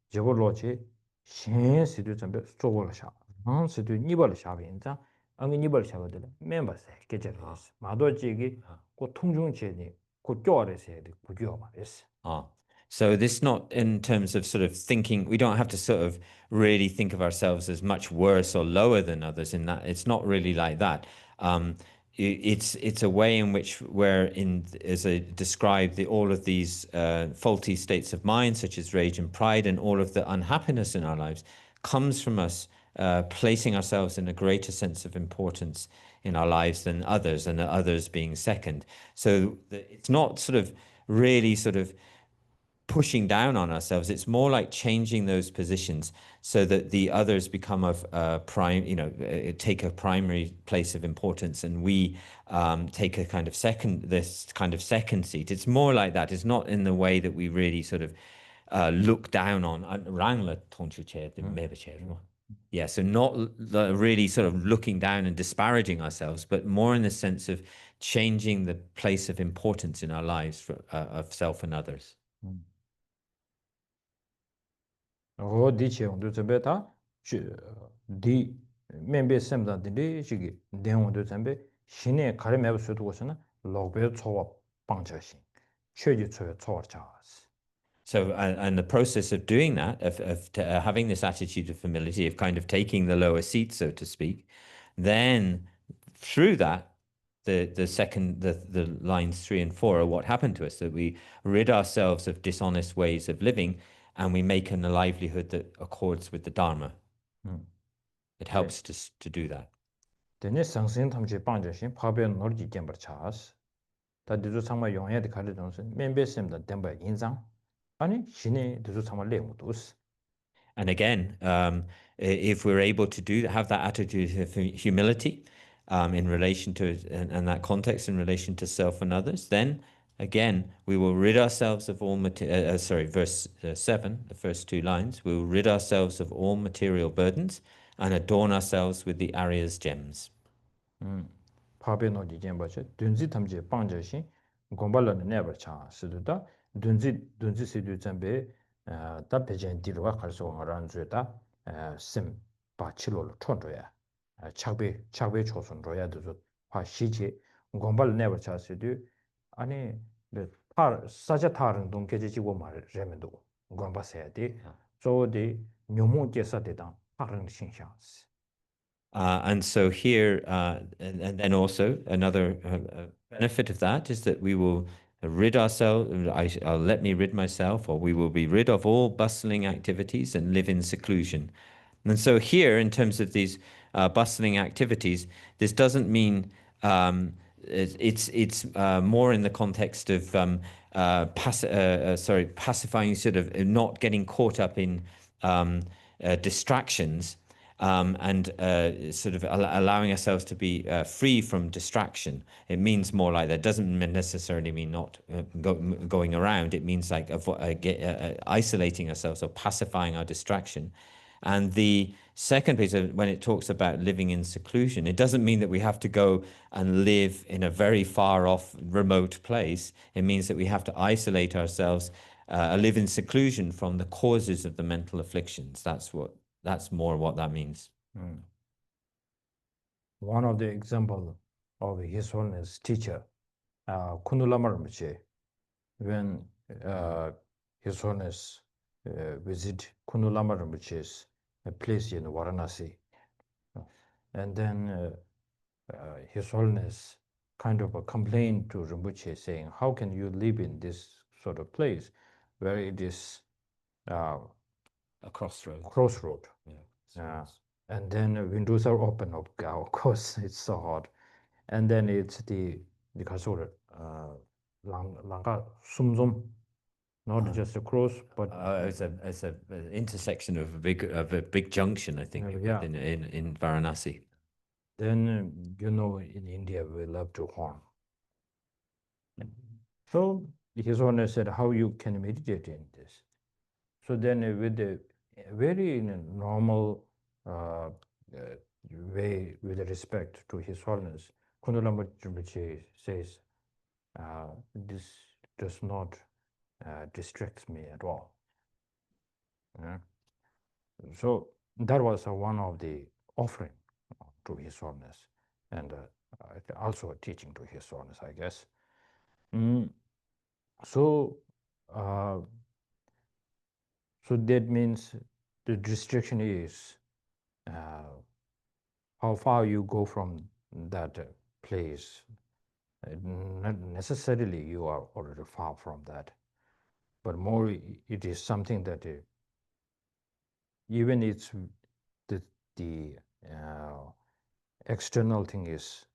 저걸로지 신 시두선베 쪼월샤 랑 시두 니벌 샤바 인자 안기 니벌 샤바들 멤버스 개제레스 마도지기 고 통중체니 고 쪼월에서 해야 돼 고교 말이스 So this not in terms of sort of thinking, we don't have to sort of really think of ourselves as much worse or lower than others in that. It's not really like that. It's a way in which as I described, all of these faulty states of mind, such as rage and pride, and all of the unhappiness in our lives, comes from us placing ourselves in a greater sense of importance in our lives than others, and the others being second. So it's not sort of really sort of pushing down on ourselves. It's more like changing those positions so that the others become of take a primary place of importance, and we take a kind of second seat. It's more like that. It's not in the way that we really sort of look down on. Yeah, so not really sort of looking down and disparaging ourselves, but more in the sense of changing the place of importance in our lives of self and others. 디체온도 저베다 디 멤버 셈다들이 지기 대원도 잠베 신의 가르메브 수도고서는 로베 초와 방자신 최지 초와차스. So, and the process of doing that, of having this attitude of humility, of kind of taking the lower seat, so to speak, then through that, the lines 3 and 4 are what happened to us, that we rid ourselves of dishonest ways of living, and we make a livelihood that accords with the Dharma. It helps to do that. Then 상생 탐지 방자신 파변 놀지 겜버차스. 다디도 상마 용해의 가르던선 멤버sem다 덴바 인상. 아니 신의 디도 상마 레모도스. And again, if we're able to have that attitude of humility in relation to and that context in relation to self and others, then again, we will rid ourselves of all verse 7, the first two lines, we will rid ourselves of all material burdens and adorn ourselves with the Arya's gems. 파베노지 잼바체 든지 탐지 방자신 곰발라는 네버차 스두다 든지 시두 잼베 다 베젠 디로가 갈수 원하는 주에다 심 바치로로 촌도야 착배 초선로야 도 화시지 곰발 네버차 스두 아니 사자 타른 동계지고 말레면도 곰바세야 돼 저디 묘모께서대당 파른 신상스. And so here, and then also another benefit of that is that we will rid ourselves, I'll let me rid myself, or we will be rid of all bustling activities and live in seclusion. And so here, in terms of these bustling activities, this doesn't mean it's more in the context of pacifying, sort of not getting caught up in distractions. And sort of allowing ourselves to be free from distraction. It means more like that. Doesn't necessarily mean not going around. It means like isolating ourselves or pacifying our distraction. And the second piece, when it talks about living in seclusion, it doesn't mean that we have to go and live in a very far off, remote place. It means that we have to isolate ourselves, live in seclusion from the causes of the mental afflictions. That's more what that means. One of the example of His Holiness teacher, Kundula Rinpoche, when His Holiness visit Kundula Rinpoche's place in Varanasi, and then His Holiness kind of complained to Rinpoche saying, how can you live in this sort of place? where it is A crossroad. crossroad. Yeah. And then windows are open up. Of course, it's so hot. And then it's the sort of langa sumzum, not just a cross, but It's a intersection of a big junction, I think, yeah. in Varanasi. Then in India we love to horn. So his Honor said how you can meditate in this. So then with the very normal way, with respect to His Holiness, Kundalama Rinpoche says, this does not distract me at all. So that was one of the offering to His Holiness, and also a teaching to His Holiness, I guess. So that means the distraction is how far you go from that place. Not necessarily you are already far from that, but more it is something that even it's the external thing is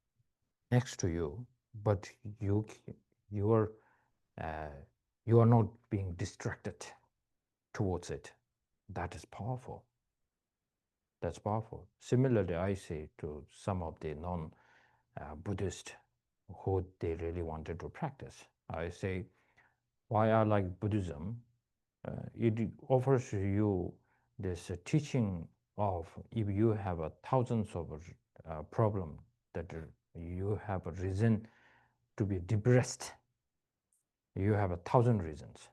next to you, but you are not being distracted towards it. That is powerful. That's powerful. Similarly, I say to some of the non-Buddhist who they really wanted to practice, I say, why I like Buddhism, it offers you this teaching of if you have thousands of problems that you have a reason to be depressed, you have 1,000 reasons.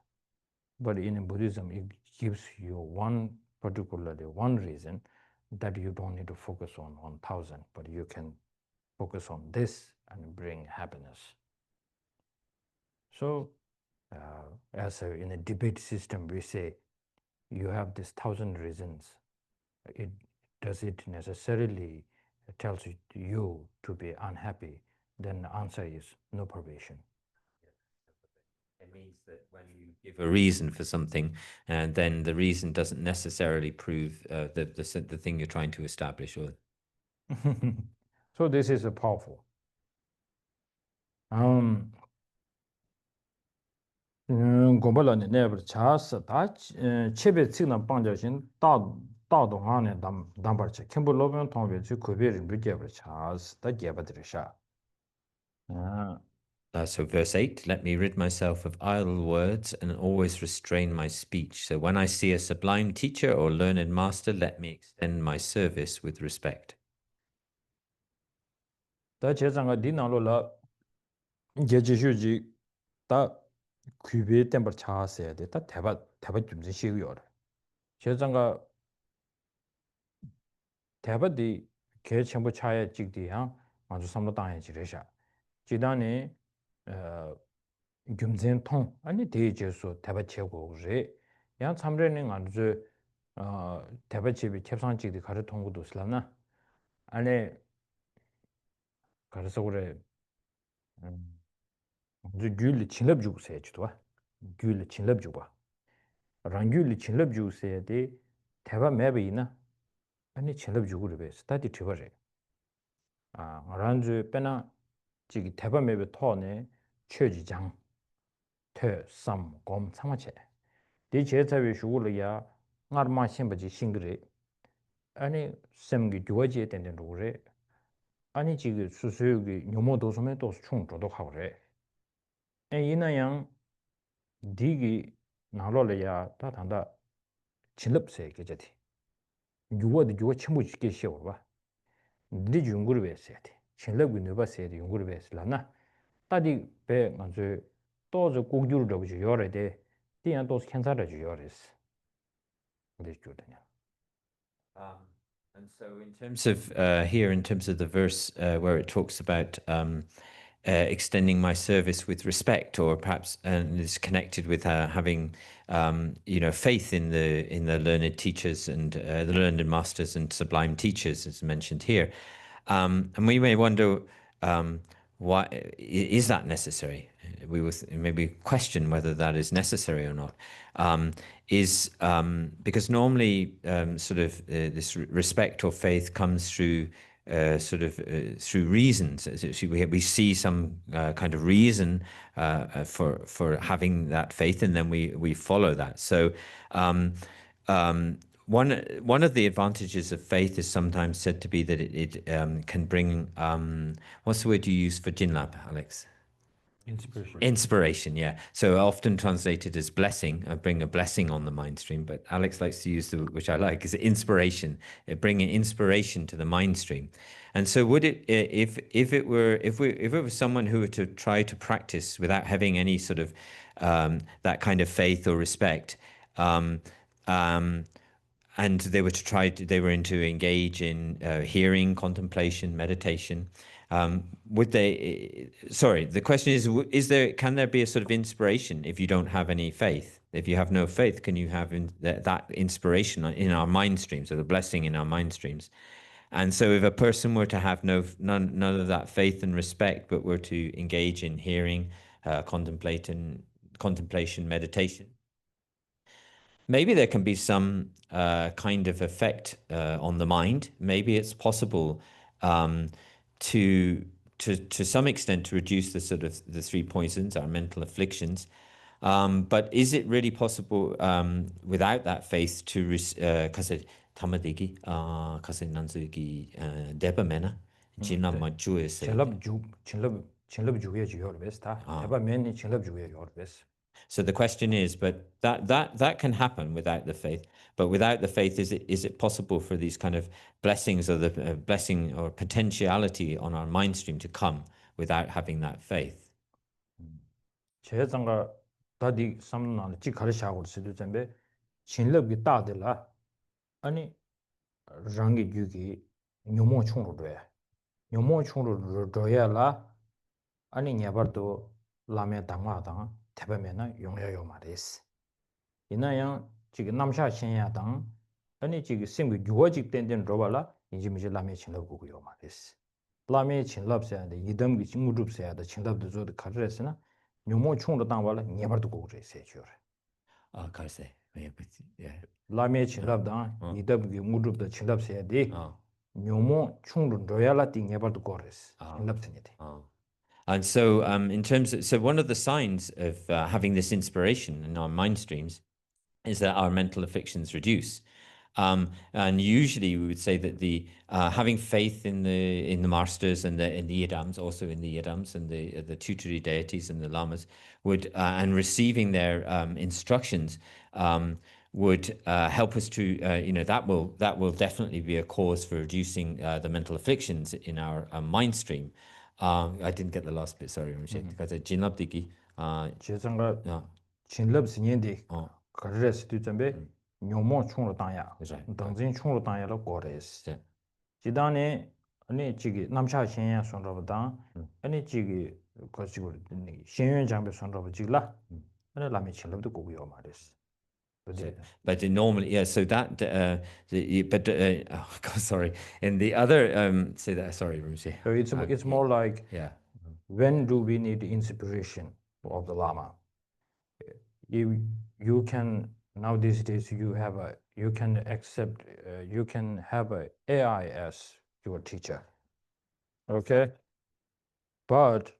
But in Buddhism, it gives you one reason that you don't need to focus on 1,000, but you can focus on this and bring happiness. So, in a debate system, we say you have this 1,000 reasons. Does it necessarily tells you to be unhappy? Then the answer is no probation. It means that when you give a reason for something, and then the reason doesn't necessarily prove the thing you're trying to establish. Or so this is powerful. 고발라네 네버 차스 다 쳬베 찌나 방자신 다도 안에 담바르체 캠블로변 통베지 고베리 뮤게버 차스 다 게바드르샤. So verse 8, let me rid myself of idle words and always restrain my speech. So when I see a sublime teacher or learned master, let me extend my service with respect. 다 제장가 디나로라 게지슈지 다 귀베 템버 차스야 돼. 다 대바 좀 시고요. 제장가 대바디 개 첨부 차에 찍디야 아주 삼로 땅에 지르샤. 지단에 금전 통 아니 대제소 대바 최고 그래. 양 참례는 아주 대바 집이 캡상 찍디 가르 통고도 슬라나. 안에 가르서 그래. 그 귤이 친럽 주고 세지도 와. 귤이 친럽 주고 봐. 랑귤이 친럽 주고 세야 돼. 대바 매베이나 아니 친럽 주고 그래. 스타디 트버래. 란주 빼나 지기 대바 매베 토네 최지장 퇴삼곰 참아체. 디 제자위 슈고르야 나르마 심바지 싱그레. 아니 샘기 주어지에 되는 로래. 아니 지기 수수욕이 뇨모도소메 또 충도도 하고 그래. 이나양 디기 나로래야 다 단다 진럽세 계제티 유어도 유어 첨부 짓게 쉬어 봐. 네 연구를 했어야 돼. 진럽이 넣어봤어야 돼. 연구를 했으려나 따디 배 먼저 또저 공주를 잡으지 요래 돼. 뒤에 또 캔사를 주 요래스. 근데 주더냐. And so in terms of here, in terms of the verse where it talks about extending my service with respect, or perhaps and is connected with having faith in the learned teachers and the learned masters and sublime teachers, as mentioned here, and we may wonder why is that necessary? We will maybe question whether that is necessary or not. Because normally sort of this respect or faith comes through through reasons. We see some kind of reason for having that faith, and then we follow that. So one of the advantages of faith is sometimes said to be that it can bring what's the word you use for Jinlab, Alex? Inspiration, yeah. So often translated as blessing, bring a blessing on the mind stream. But Alex likes to use the, which I like, is inspiration, bringing inspiration to the mind stream. And so, would it, if it was someone who were to try to practice without having any sort of that kind of faith or respect, and they were they were into engage in hearing, contemplation, meditation. Would they? Sorry, the question is there? Can there be a sort of inspiration if you don't have any faith? If you have no faith, can you have that inspiration in our mind streams, or the blessing in our mind streams? And so, if a person were to have none of that faith and respect, but were to engage in hearing, contemplation, meditation, maybe there can be some kind of effect on the mind. Maybe it's possible to some extent to reduce the sort of the 3 poisons, our mental afflictions. But is it really possible without that faith to because tamadigi because nanzugi debamena jina majuye se chinlab juye yor ta deba men chinlab juye yor So the question is, but that can happen without the faith. But without the faith, is it possible for these kind of blessings, or the blessing or potentiality on our mind stream to come without having that faith? 제장가 다디 삼나 지 가르샤고 쓰도 전에 진럽이 따들라 아니 랑기 유기 뇨모 총으로 돼 뇨모 총으로 줘야라 아니 냐버도 라메 당마당 대범에나 용여요 말이스 이나야 지금 남샤 신야당 아니 지금 생기 유어직 된된 로발라 이제 미지 라메 친럽고요 말이스 라메 친럽세야데 이덤기 친구줍세야데 친럽도 저도 가르랬으나 뇨모 총으로 당발라 냐버도 고그래 세죠 갈세. Yeah. 라메 친럽당 이덤기 무줍도 친럽세야데 뇨모 총으로 줘야라 띵냐버도 고레스 친럽세니데 And so, in terms of, so one of the signs of having this inspiration in our mind streams is that our mental afflictions reduce. And usually we would say that the having faith in the masters and in the yidams, also in the yidams and the tutelary deities and the lamas, would and receiving their instructions would help us to that will definitely be a cause for reducing the mental afflictions in our mind stream. I didn't get the last bit. Sorry, because jinlab diki. 제정가 진럽 신년디 그래서 뒤점에 뇨모 총으로 당야 당진 총으로 당야로 고레스 지단에 아니 지기 남샤 신야 손로보다 아니 지기 거시고 신연 장배 손로보 지라 아니 라메 진럽도 고고요 말이스 But normally, yeah. So that, God, sorry. In the other, say that. Sorry, Rumsi. So it's more like, yeah. When do we need inspiration of the Lama? You can now these days you can accept you can have a AI as your teacher, okay? But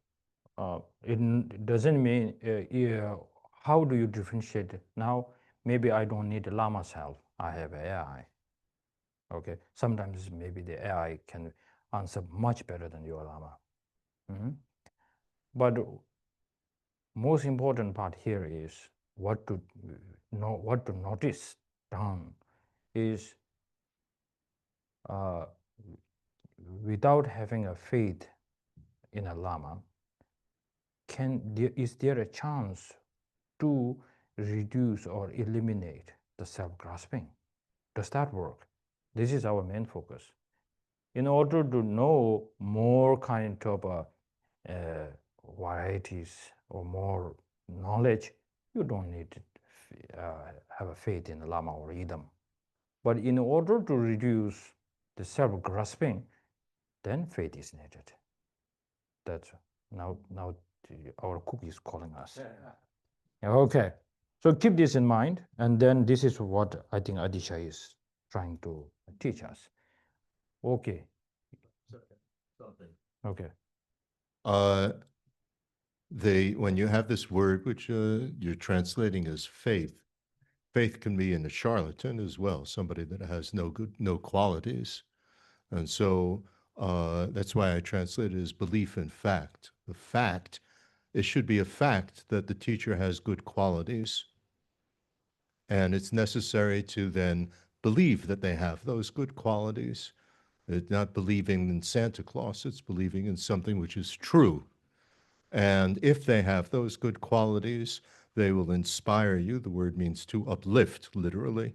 it doesn't mean how do you differentiate it? Now maybe I don't need the Lama's help. I have AI. Okay, sometimes maybe the AI can answer much better than your Lama. But most important part here is what to notice down is without having a faith in a Lama, is there a chance to reduce or eliminate the self-grasping? Does that work? This is our main focus. In order to know more kind of varieties or more knowledge, you don't need to have a faith in the Lama or Idam. But in order to reduce the self-grasping, then faith is needed. That's Now our cook is calling us. Okay, so keep this in mind, and then this is what I think Adisha is trying to teach us. Okay. Okay. When you have this word, which you're translating as faith, faith can be in a charlatan as well, somebody that has no qualities. And so that's why I translate it as belief in fact. The fact, it should be a fact that the teacher has good qualities. And it's necessary to then believe that they have those good qualities. It's not believing in Santa Claus, it's believing in something which is true. And if they have those good qualities, they will inspire you. The word means to uplift, literally.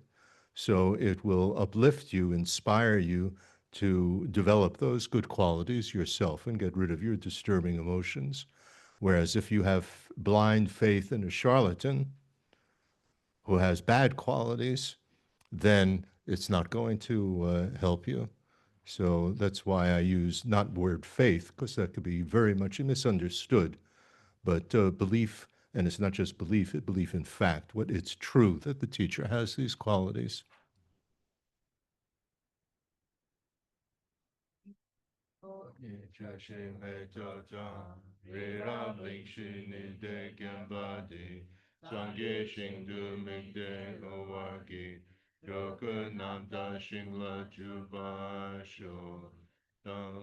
So it will uplift you, inspire you to develop those good qualities yourself and get rid of your disturbing emotions. Whereas if you have blind faith in a charlatan who has bad qualities, then it's not going to help you. So that's why I use not word faith, because that could be very much misunderstood, but belief, and it's not just belief, it's belief in fact, what it's true that the teacher has these qualities.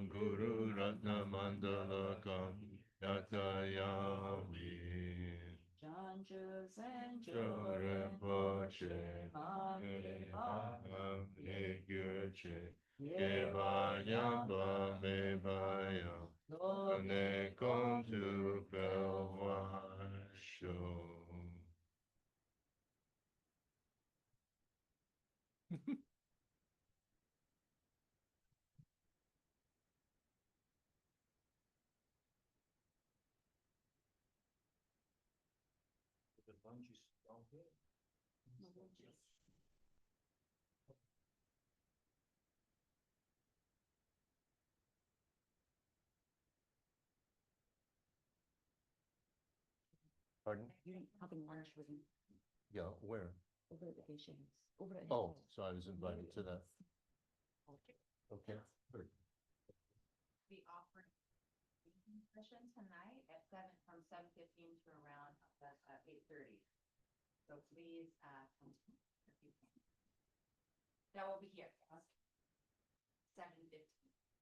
Guru Ratna Mandalakam Yatayami Rinpoche Aham Negyöche Kevayamba Mebaya Kone Kontu Pelwasho. Pardon? You're having lunch with him Yeah, where? over at the Haitians, over at. Oh, so I was invited to that. Okay, good. Be offering evening session tonight at from 7:15 to around 8:30. So please, come. That will be here.